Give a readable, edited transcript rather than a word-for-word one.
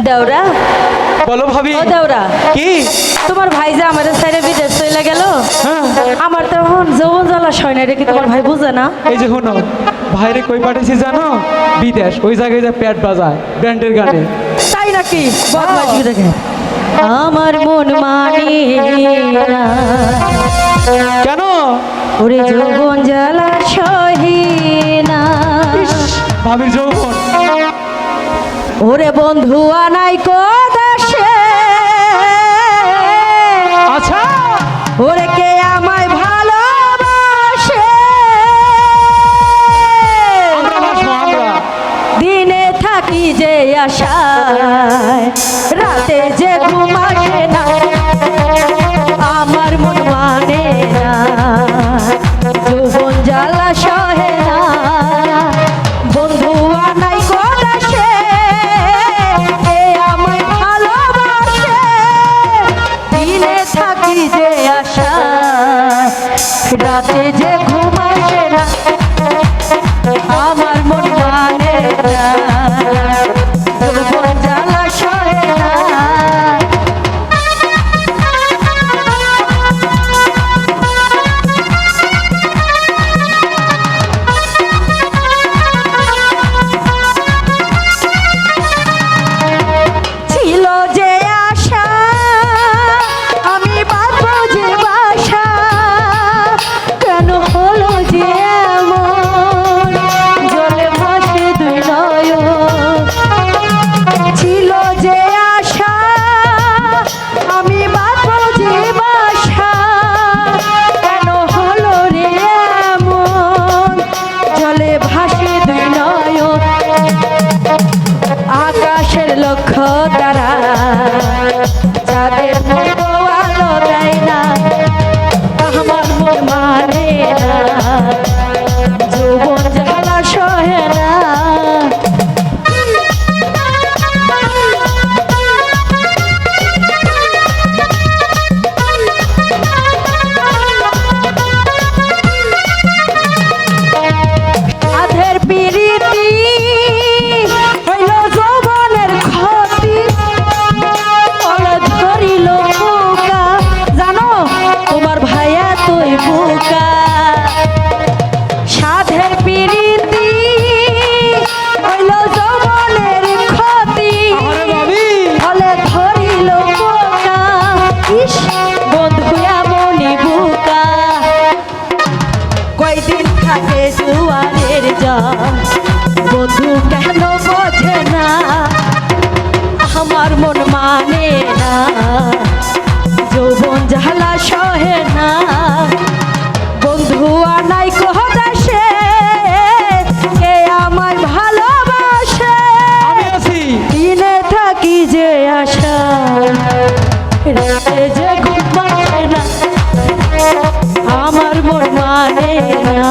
দেওরা বলো ভাবি। ও দেওরা, কি তোমার ভাই যে আমাদের সাইডে বিদেশ চলে গেল, হ্যাঁ আমার তো এখন যৌবন জ্বালা হয় না, এটা কি তোমার ভাই বুঝে না? এই যে শোনো, ভাইরে কই পাঠিয়েছি জানো? বিদেশ, ওই জায়গায় যা প্যাট বাজায় ব্র্যান্ডের গানে। তাই নাকি? বদমাইশ দেখে আমার মন মানে না, কেন? ওরে যৌবন জ্বালা সহে না, ভাবির যৌবন। ওরে বন্ধু আনাই কোদাসে, আচ্ছা ওরে কে আমায় ভালোবাসে, আমরা বাসবো আমরা। দিনে থাকি যে আশায়, রাতে যে ঘুম আসে না, আমার মন মানে না, যৌবন জ্বালা সহে না, বন্ধু আনাই কোদাসে, কে আমায় ভালোবাসে, দিনে থাকি যে আশায়, রাতে যে ঘুম আসে না, আমার মন মানে না, যৌবন জ্বালা সহে না। ছিল যে আশা আমি বাঁধবো যে বাসা, কেন হলো যে এমন, জলে ভাসে দুই নয়ন, ছিল যে আশা আমি বাঁধবো যে বাসা, কেন হলো রে এমন, জলে ভাসে দুই নয়ন, আকাশের লক্ষ্য তারা যাদের মতো আলো দেয় না, আমার মন মানে না, যৌবন জ্বালা সহে না। আধের পিরিতি হইল যৌবনের ক্ষতি, ফলে ধরিল বোকা, জানো তোমার ভাইয়া তুই বোকা, সাধের পিরিতি হইল যৌবনের ক্ষতি, আরে ভাবি। ফলে ধরিল বোকা, ইস বন্ধু এমনই বোকা, কয়দিন থাকে জুয়ারের জল, বন্ধু কেন বোঝে না, আমার মন মানে না, যৌবন জ্বালা সহে না, বন্ধু আনাই কোদাসে, কে আমায় ভালোবাসে, আমি আছি। দিনে থাকি যে আশা, রাতে যে ঘুম আসে না, আমার মন মানে না,